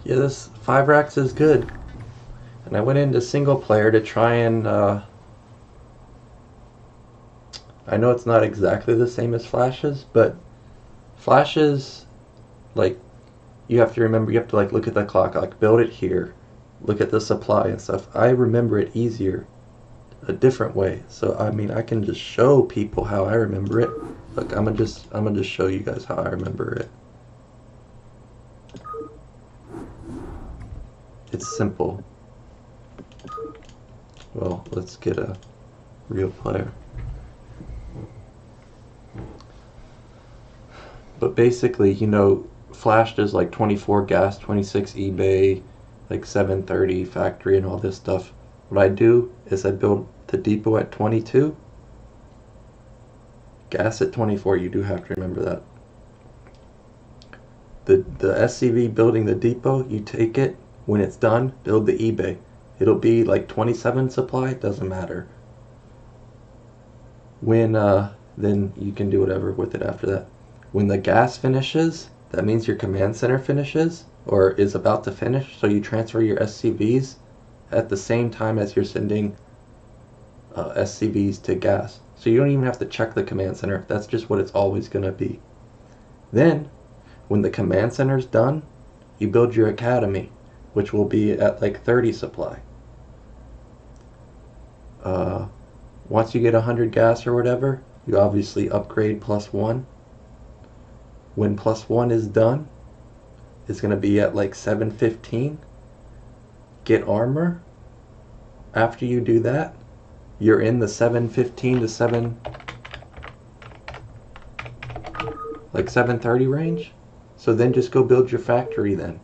Yeah, this 5 racks is good. And I went into single player to try and, I know it's not exactly the same as flashes, but flashes, like, you have to remember, you have to like look at the clock, like build it here, look at the supply and stuff. I remember it easier, a different way. So I mean, I can just show people how I remember it. Look, I'm gonna just show you guys how I remember it. It's simple. Well, let's get a real player. But basically, you know, flashed is like 24 gas, 26 eBay, like 730 factory and all this stuff. What I do is I build the depot at 22, gas at 24. You do have to remember that. The SCV building the depot, you take it, when it's done, build the eBay. It'll be like 27 supply, doesn't matter. When, then you can do whatever with it after that. When the gas finishes, that means your command center finishes, or is about to finish, so you transfer your SCVs at the same time as you're sending SCVs to gas. So you don't even have to check the command center, that's just what it's always going to be. Then, when the command center's done, you build your academy, which will be at like 30 supply. Once you get 100 gas or whatever, you obviously upgrade +1. When +1 is done, it's going to be at like 715. Get armor. After you do that, you're in the 715 to 730 range. So then just go build your factory then.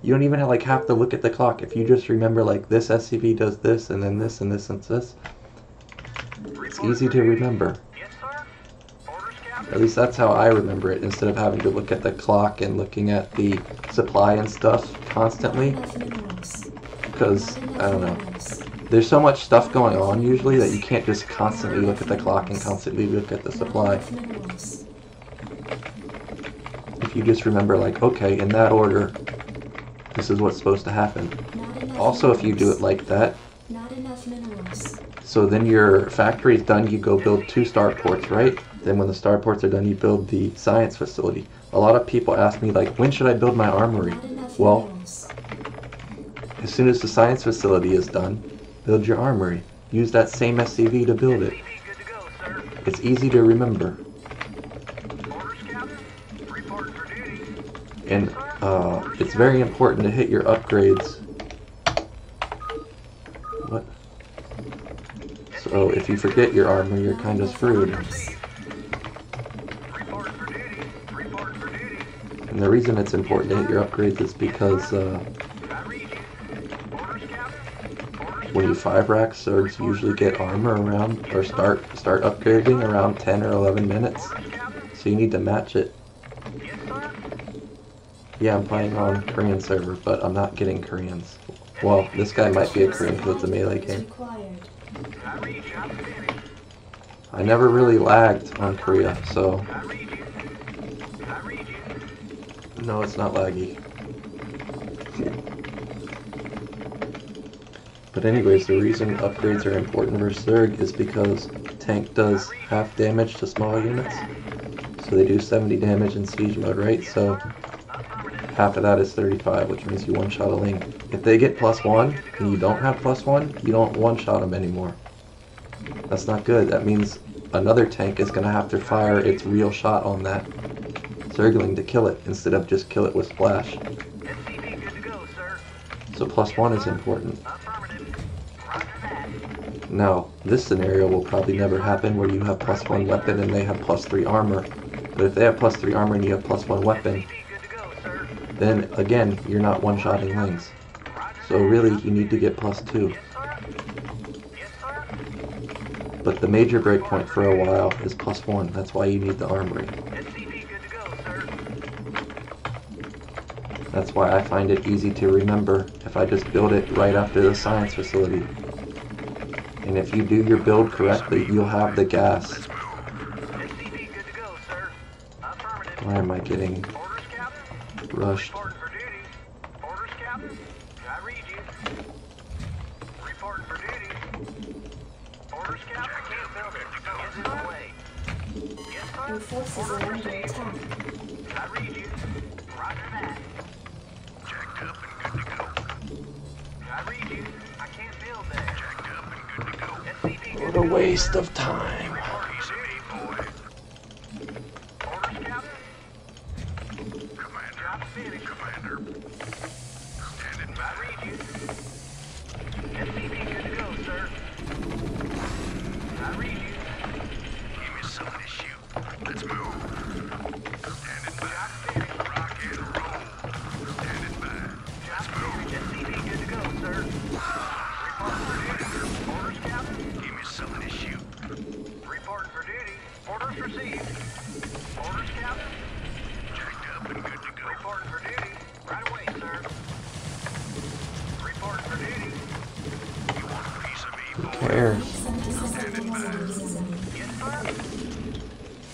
You don't even have to look at the clock. If you just remember like this SCV does this and then this and this and this, it's easy to remember. At least that's how I remember it, instead of having to look at the clock and looking at the supply and stuff constantly. Because, I don't know, there's so much stuff going on usually that you can't just constantly look at the clock and constantly look at the supply. If you just remember like, okay, in that order, this is what's supposed to happen. Also, if you do it like that, so then your factory is done, you go build 2 starports, right? Then when the starports are done, you build the science facility. A lot of people ask me like, when should I build my armory? Well, as soon as the science facility is done, build your armory. Use that same SCV to build it. It's easy to remember. And it's very important to hit your upgrades. What? So if you forget your armor, you're kind of screwed. And the reason it's important to hit your upgrades is because when you 5 rack, Zergs usually get armor around, or start upgrading around 10 or 11 minutes. So you need to match it. Yeah, I'm playing on Korean server, but I'm not getting Koreans. Well, this guy might be a Korean because it's a melee game. I never really lagged on Korea, so... No, it's not laggy. But anyways, the reason upgrades are important versus Zerg is because tank does half damage to small units. So they do 70 damage in siege mode, right? So half of that is 35, which means you one-shot a link. If they get +1 and you don't have +1, you don't one-shot them anymore. That's not good. That means another tank is going to have to fire its real shot on that Zergling to kill it, instead of just kill it with splash. So +1 is important. Now, this scenario will probably never happen where you have +1 weapon and they have +3 armor. But if they have +3 armor and you have +1 weapon, then again, you're not one-shotting lings. So really, you need to get +2. But the major breakpoint for a while is +1. That's why you need the armory. That's why I find it easy to remember if I just build it right after the science facility. And if you do your build correctly, you'll have the gas. Why am I getting rushed? Captain. I read you. Reporting for duty. Orders, Captain. I can't build it. Get in the way. Yes, sir. Your forces Orders are under received. attack. I read you. Roger that. Jacked up and good to go. I read you. I can't build there. Jacked up and good to go. SCP good What to a go, waste sir. of time. Reporting Piece for of duty. me, boy. Orders, Captain. Commander. Job's finished. Commander. Standing I by. read you. SCP good to go, sir. I read you. Give me something to shoot. Let's move. Standing by. Job's finished. Rock and roll. Standing by. Job's finished. SCP good to go, sir. Reporting for duty. Orders, Captain. Give me something to shoot. Reporting for duty. Orders received. Orders, Captain. Jacked up and good to go. Reporting for duty. Right away, sir. Reporting for duty. You want a piece of me, boy? Cares. Standing by. Yes, sir.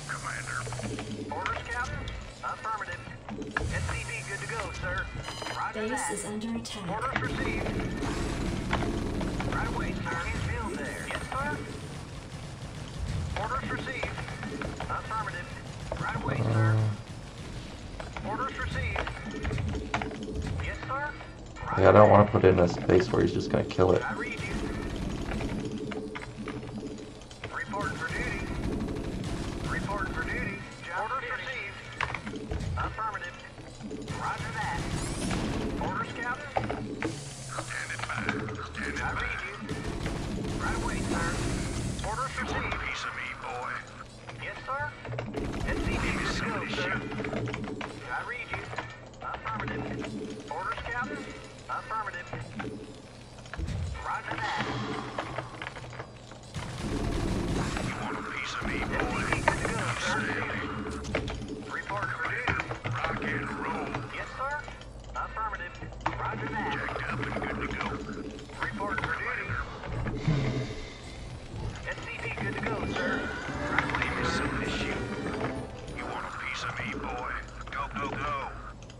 Commander. Orders, Captain. Affirmative. SCP good to go, sir. Roger Base that. is under attack. Orders received. Right away, sir. Can't build there. Yes, sir. Orders received. Affirmative. Right away, sir. Orders received. Yes, sir. Yeah, I don't want to put it in a space where he's just gonna kill it. I read you. Reporting for duty. Reporting for duty. Orders received. Affirmative. Roger that. Orders, Captain. Standing by. Standing I by. read you. Right away, sir. Orders You want a received. piece of me, boy? Yes, sir. SCP good to go, sir. I read you. Affirmative. Orders, Captain. Affirmative. Roger that. You want a piece of me, boy? SCP good to go, sir. Reporting for duty. Rock and roll. Yes, sir. Affirmative. Roger that. Jacked up and good to go. Reporting for duty. SCP good to go, sir. Right away, Give me something to shoot. You want a piece of me, boy? Go, go, go.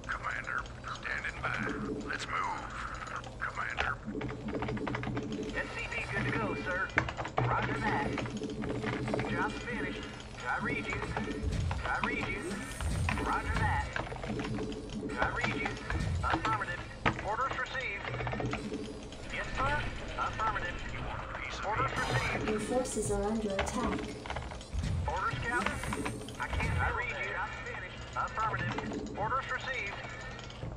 Commander, standing by. Let's move. Commander. SCP good to go, sir. Roger that. Job's finished. I read you. I read you. Roger that. I read you. Affirmative. Orders received. Yes, sir. Affirmative. You want a piece of me? Orders received. Your forces are under attack. Orders, Captain. I can't. I read you. Job's finished. Affirmative. Orders received.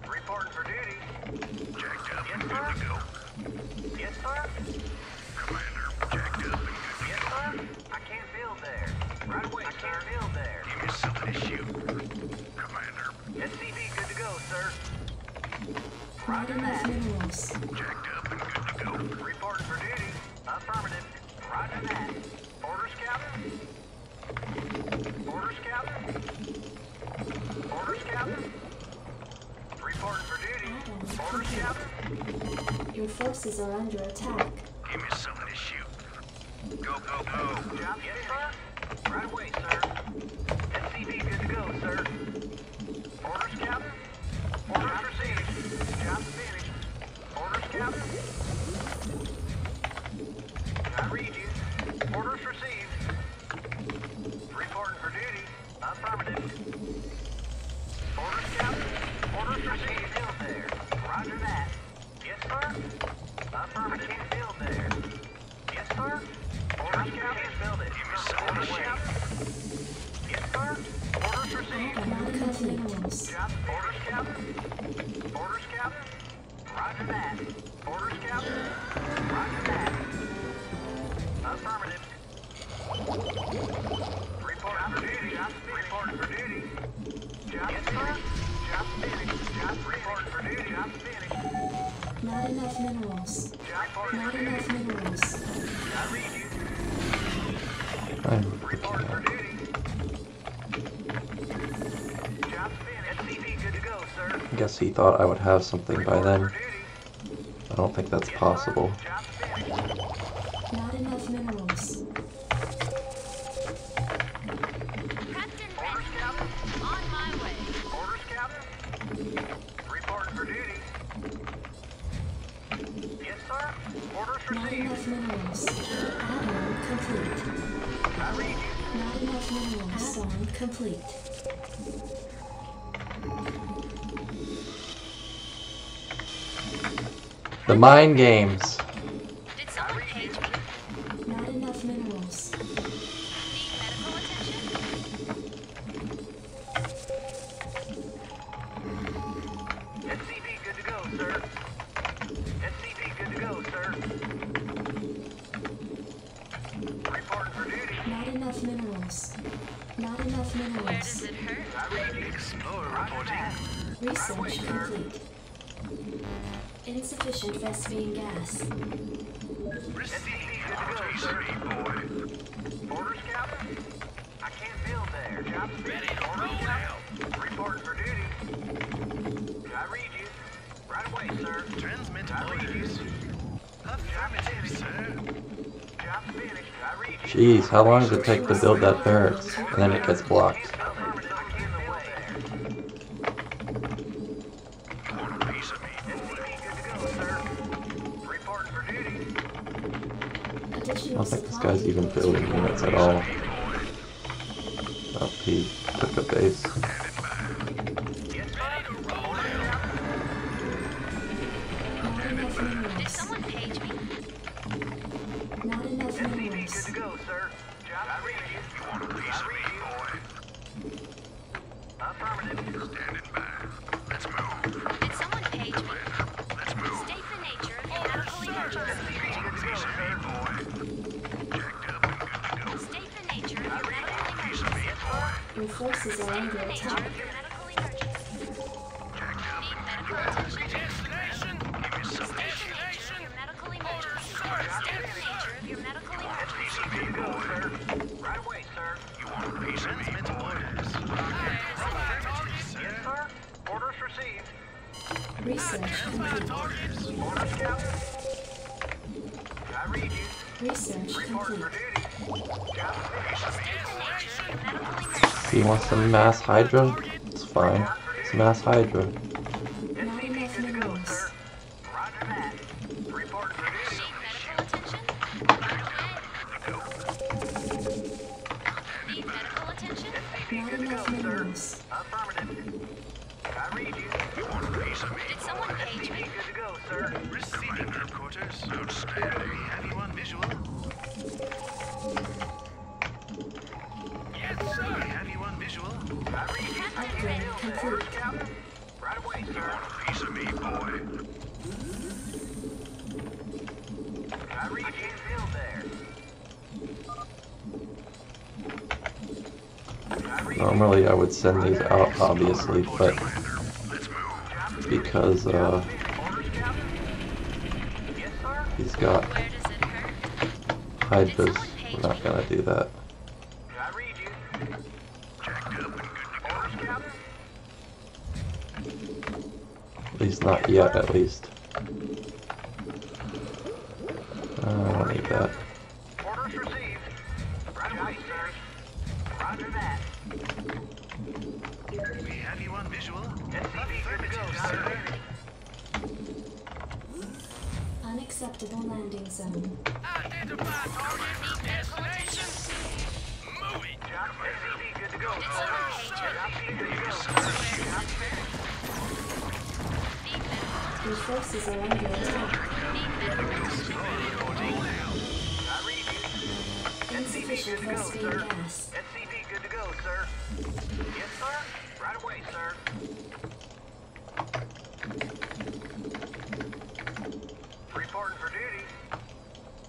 Reporting for duty. Jacked up Yes, and sir. good to go. Yes, sir. Commander, jacked up and good to Yes, go. sir. I can't build there. Right away, I can't build there. Give me something to shoot. Commander, SCP good to go, sir. Not Roger enough that. minerals. jacked up and good to go. Reporting for duty. Affirmative. Roger that. Orders, Captain. Orders, Captain. Orders, Captain. Reporting for duty. Orders, Captain. Your forces are under attack. Give me something to shoot. Go, go, go. Job yes, sir. Right away, sir. SCP good to go, sir. Orders, Captain. Orders received. Job finished. Orders, Captain. I read you. Orders received. Reporting for duty. Affirmative. Orders, Captain. Orders received. Build there. Roger that. Yes, sir. Affirmative. Can't build there. Yes, sir. Orders, Captain. Build it. Orders, Captain. Yes, sir. Orders received. Not enough minerals. Job. Orders, Captain. Orders, Captain. Roger that. Orders, Captain. Roger that. Affirmative. Report for duty. Job finished. Reporting for duty. Job yes, sir. Job finished. Job reporting for duty. Job finished. Not enough minerals. Job reporting Not for duty. enough minerals. I read you. I'm Reporting for freaking out. duty. Job finished. SCP good to go, sir. I guess he thought I would have something by Reporting then. for duty. I don't think that's Yes, possible. sir. Job finished. Not enough minerals. Captain Orders, ready. Captain. On my way. Orders, Captain. Reporting for duty. zone complete. The mind games. Did someone page me? Not enough minerals. Need medical attention? SCV good to go, sir. SCV good to go, sir. Reporting for duty. Not enough minerals. Not enough Where minerals. does it hurt? I read you. Explorer Roger reporting. that. Research complete. Insufficient Vespine gas. Receiving RTC, boy. Order scout? I can't build there. Job's Ready finished. to Order roll scout? out. Reporting for duty. I read you. Right away, sir. Transmit I read you. orders. Affirmative, sir. Job's finished. I read you. Jeez, how long does it take to build that barracks? And then it gets blocked. Affirmative. I can't build there. Want a piece of me, boy? SCV good to go, sir. Reporting for duty. I Additional don't think this supply guy's even depots building required. units at all. Oh, he took a base. Yes, sir. Order scout. Not enough Did minerals. someone page me? Not enough SCV good minerals. to go, sir. Job I read you. Want a piece of me, boy? Affirmative. Standing by. Let's move. Did someone page me? Let's move. State the nature of your medical emergency. SCV good to go, sir. Boy. Jacked up and good to go. State the nature of your medical Piece of emergency. me, boy. Your forces are under Nature attack. of your medical emergency. Jacked up Need and medical attention. destination. Give me some State the nature of your medical emergency. State the nature of your medical emergency. SCV good to go, sir. Right away, sir. You want a piece of me, orders. Yes, sir. Orders received. Research complete. Order scout. I read you. Research Reporting for complete. duty. Job finished. State the nature of your medical emergency. He wants some mass Hydra? It's fine. It's mass Hydra. Not SCV enough good to go, minerals. sir. Roger that. Reporting for duty. Need medical attention? Need medical attention? SCV Not good to go, enough sir. minerals. Affirmative. I read you. You want a piece of me, Did someone page SCV me? good to go, sir. Receiving headquarters. Outstanding. We have you on visual. Yes, sir. We have you on visual. I read you. Upgrade Order complete. scout. Right away, sir. Want a piece of me, boy? I read you. Can't build there. I read you. Normally I would send these out, obviously, but Commander, let's move. because Order scout. Yes, sir. he's got Where does it hurt? Hydras, we're not gonna do that. I read you. Jacked up and good to go. Order scout. At least not yet, at least. I don't need that. Orders received. Right away, sir. Roger that. We have you on visual. SCV good to go, sir. Unacceptable landing zone. Identify target. Destination. Moving. Job SCV good to go, Did sir. someone page me? Job good to go, sir. Where does it hurt? Need medical Your forces are under attack. Need medical attention. I read you. Insufficient good to go, Vespine sir. gas. SCV good to go, sir. Yes, sir. Right away, sir. Reporting for duty.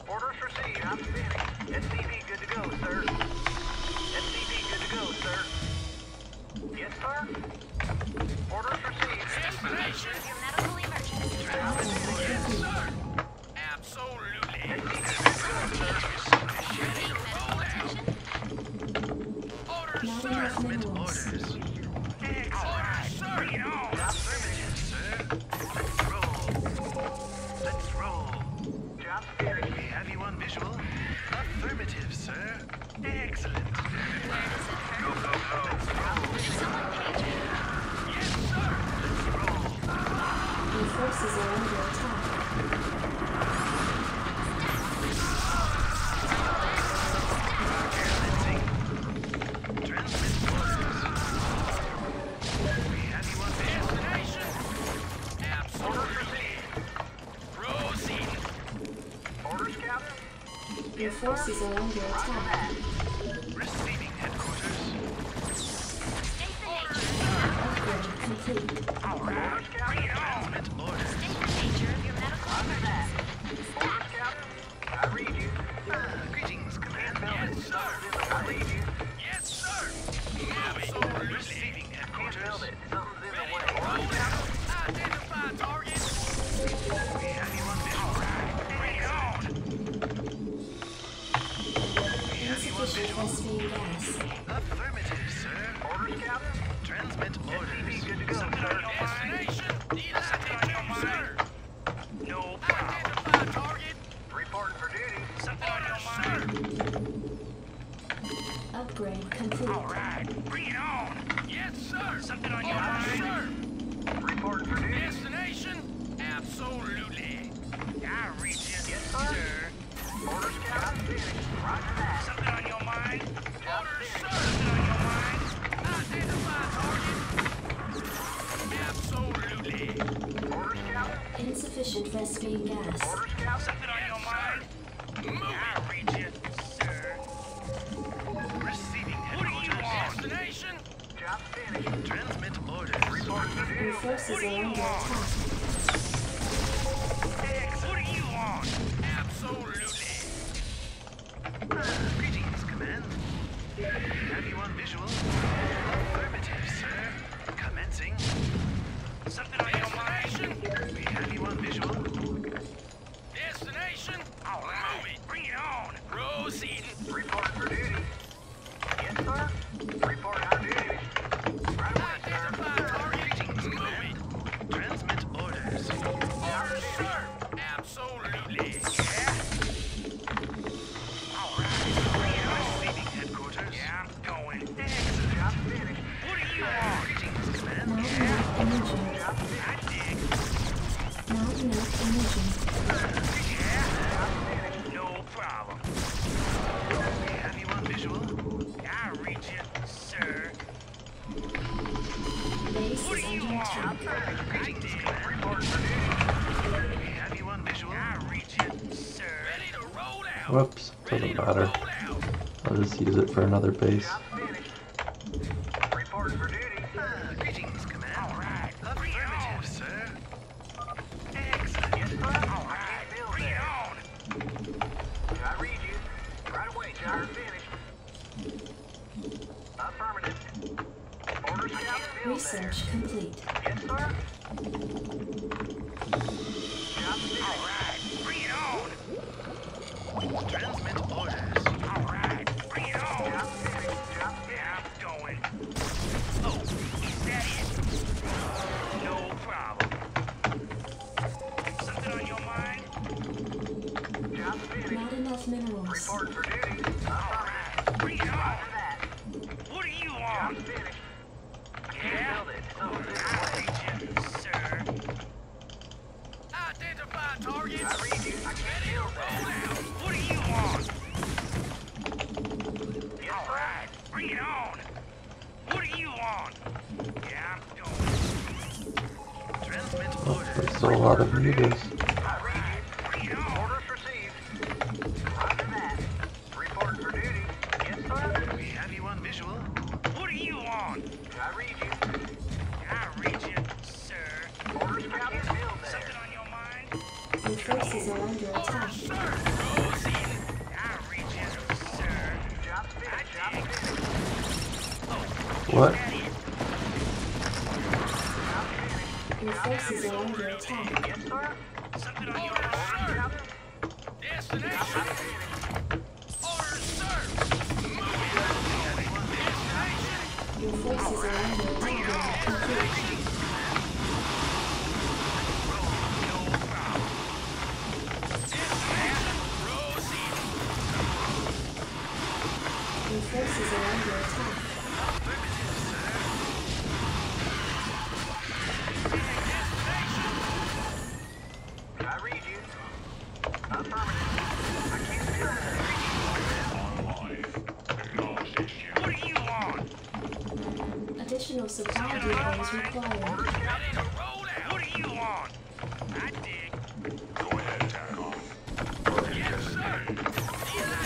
Orders received. Job finished. SCV good to go, sir. SCV good to go, sir. Yes, sir. Orders received. State the nature of your medical emergency. Absolutely. Need medical attention? Orders, Not sir. enough minerals. Orders. Excellent. Sir. Bring it on. Affirmative, sir. Let's roll. Let's roll. Job finished. We have you on visual. Affirmative, sir. Excellent. Where does it hurt? Go, go, go. Did someone page me? Yes, sir. Let's roll. Your forces are under attack. Transmit Your forces are under attack. Receiving headquarters. State the nature. Upgrade complete. Alright, bring it on. Transmit orders. State the nature of your medical emergency. Orders, Captain. I read you. Greetings, Commander. Yes, sir. I read you. Yes, sir. Absolutely. Receiving Can't headquarters. build it. Something's in the way. Roll out. Identify target. We have you on visual. Bring it on. We have you on Insufficient visual. phosphine gas. Affirmative, sir. Orders, Captain. Transmit orders. good to go, Something sir. on your destination. Need something on your mind. No problem. Identify target. Reporting for duty. Something on your mind. Upgrade complete. All right, bring it on. Yes, sir. Something on your mind, sir. Reporting for duty. Destination? Absolutely. I reach you, Yes, sir. Orders, Captain. Roger that. Something on your mind? Job Orders, finished. sir. Something on your mind? Identify target. Absolutely. Orders, Captain. Insufficient phosphine gas. Orders, Captain. Something on your mind? Move it. I reach you, sir. Receiving headquarters. What do you want? Destination? Job finished. Transmit orders. Reporting for Your duty. forces What do are you under want? attack. What do you want? Absolutely. Greetings, Command. Have you on visual? Affirmative, sir. Commencing. Something on your mind? We have you on visual. Destination? All right. Move it. Bring it on. Proceeding. Reporting for duty. Yes, sir. Report on duty. Right away, sir. Identify target. Greetings, Command. Transmit orders. Orders, sir. Absolutely. Yeah. All right. Bring it on. Receiving headquarters. Yeah, I'm going. Excellent. Job finished. What do you want? Greetings, Command. Not enough energy. Job finished. I dig. Not enough energy. Yeah. No problem. We have you on visual. I reach you, sir. Base What is do you under want? attack. Greetings, Command. Reporting for duty. We have you on visual. I reach you, sir. Ready to roll out. Whoops, doesn't matter. Roll out. I'll just use it for another base. Job finished. Reporting for duty. Greetings, Command. All right. Affirmative, sir. Excellent. Yes, sir. All right. Bring it on. I read you. Right away, job finished. Affirmative. Orders, Captain. Build there. Research complete. Yes, sir. Job All finished. right. Bring it on. Transmit orders. All right. Bring it on. Job finished. Job Yeah, finished. I'm going. Oh, is that it? No problem. Something on your mind? Job finished. Not enough minerals. Reporting for duty. All right. Bring it on. Roger that. What do you Job want? finished. Yeah? Build it. Something's in the I way. read you, sir. Identify target. I read you. I can't build Roll that. out. What do you want? Yes, All sir. right. Bring it on. What do you want? Yeah, I'm going. Transmit Oh, orders. there's still a lot of meters. I read you. Bring it on. Orders received. Roger that. Reporting for duty. Yes, sir. We have you on visual. What do you want? I read you. I read you, sir. Orders, Captain. Build there. Something on your mind? Your forces are under attack. Sir, proceed. I read you, sir. Job finished. Job finished. What? That it? Job finished. Your forces are under attack. Yes, sir. Something on your Orders, mind? Captain. Destination. Job finished. Orders, sir. Move it. Destination. Your forces are under attack. Complete. No problem. Destination. Proceed. Your forces are under attack. Affirmative, sir. Destination. I read you. Affirmative. I can't build that. What do you want? Additional supply depots required. Orders, Captain. Ready to roll out. What do you want? I dig. Go ahead, Tarkov. Yes, sir.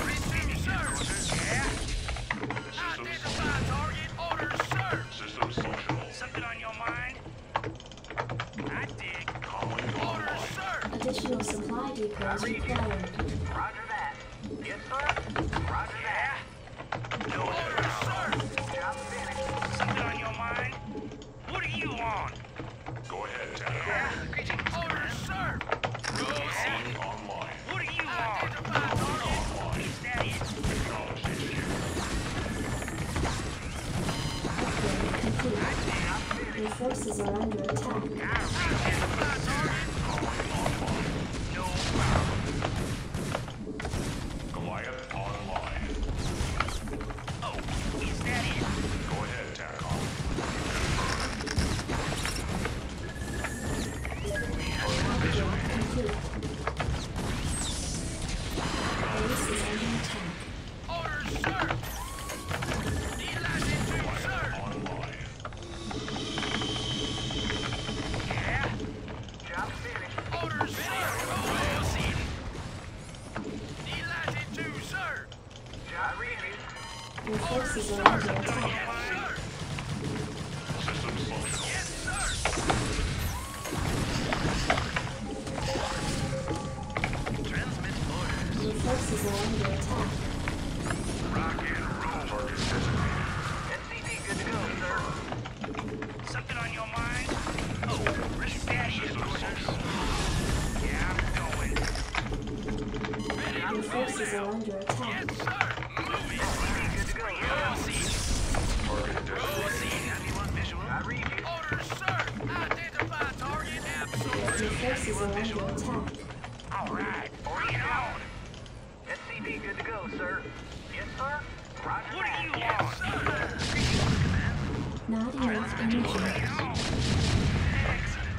Additional supply depots required. Roger that. Yes, sir. Roger that. No orders, sir. Job finished. Something on your mind? What do you want? Go ahead, Tactical. Yeah, greetings, orders, sir. Rosie, Online. what do you want? Identify target. Is that it? Acknowledged HQ. Upgrade complete. Your forces are under attack. Identify target. No problem. Goliath online. Oh, is that it? Go ahead, Tactical. Upgrade complete. Base is under attack. Orders, sir. Eliza 2, sir. Online. Yeah. Job finished. Orders, sir. Rosie. Eliza 2, sir. Job finished. Your forces are under Something on attack. your mind? Systems functional. Yes, sir. Transmit orders. Your forces are under attack. Rock and roll. Target designated. SCP good to go, sir. Something on your mind? Oh, is that it, orders? Yeah, I'm going. Your forces are under attack. Yes, sir. Move it. SCP good to go, sir. Rosie. Target designated. Rosie. Anyone visual? I read you. Orders, sir. Identify target. Your Absolutely. forces are under attack. All right. Bring it on. SCP good to go, sir. Yes, sir. Roger What that. do you want? Not enough energy. Bring it on. Excellent.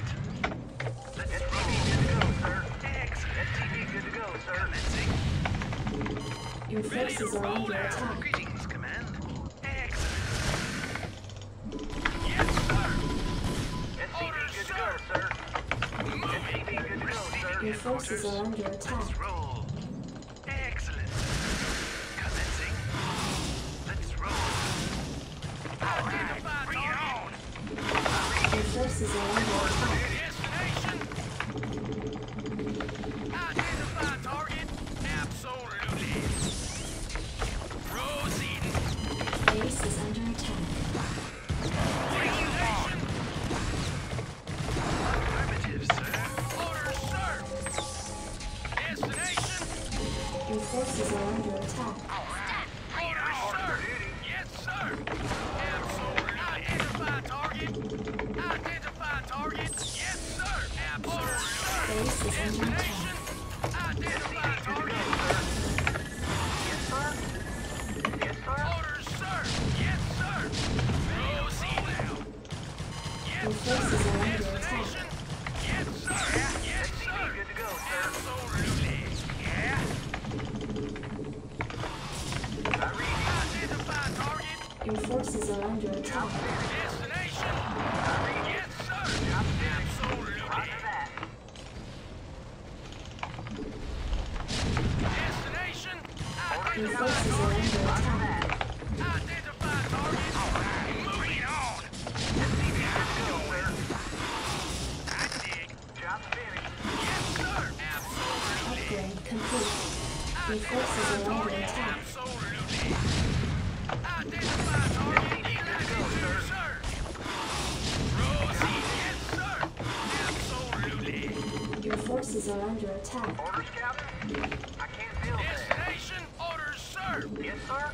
SCP good to go, sir. Excellent. SCP good to go, sir. Commencing. Your Ready to forces are roll under now. attack. Greetings, command. Excellent. Yes, sir. SCP good to go, sir. SCP good to go, sir. Your forces are under attack. Let's roll. Excellent. Commencing. Let's roll. All right. Bring it on. Your forces are under attack. Destination. Identify target. Absolutely. Proceeding. Base is under attack. What do you want? Affirmative, sir. Orders, sir. Destination. Your forces are under attack. Orders, sir. Yes, sir. Absolutely. Identify target. Identify target. Yes, sir. Orders, sir. Base is under attack. Destination. Identify target. Yes, sir. Yes, sir. Orders, sir. Yes, sir. Proceed now. Your Yes, sir. forces are under attack. Destination. Yes, sir. Yes, SCP sir. good to go, sir. Absolutely. Yeah. I read you. Identify target. Your forces are under attack. Destination. Yes, sir. Absolutely. Roger that. Destination. Your Identify forces are target. under Roger attack. that. Identify target. All right. Moving on. SCP good to go, sir. I dig. Job finished. Yes, sir. Absolutely. Upgrade complete. Your forces are under attack. Absolutely. Identify target. Eliza, sir. Rosie. Yes, sir. Absolutely. Your forces are under attack. Orders, Captain? I can't build there. Destination. Orders, sir. Yes, sir.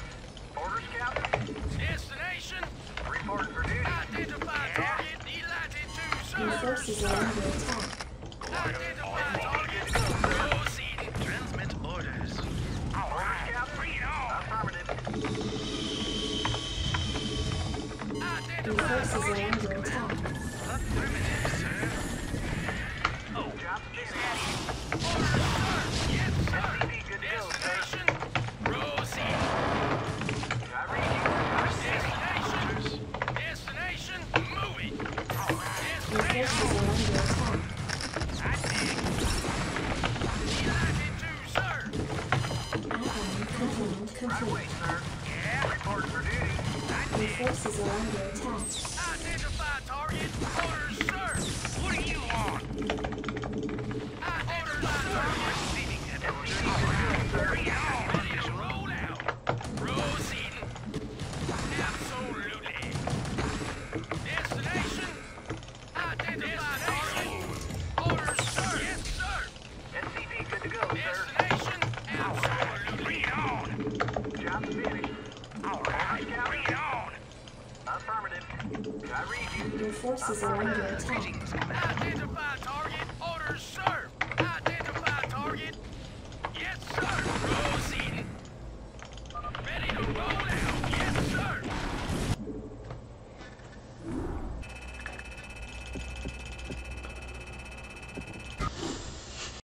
Orders, Captain? Destination. Reporting for duty. Identify target. Eliza, Your sir. forces are under attack. Identify target. Proceed. Transmit orders. All right. Bring it on. Affirmative. Your Identify forces are target. under attack. Affirmative, sir. Oh, Job is finished. that it? Orders, sir. Yes, sir. SCP good to go, sir. Destination. Proceed. I read you. Destination. Destination. Move it. Your forces are under attack. I dig. Eliza 2, sir. Add-on covenant Right complete. away, sir. Yeah. Reporting for duty. I Your dig. forces are under attack. Identify target. Orders, sir. What do you want? Orders, forces are under attack. Identify target.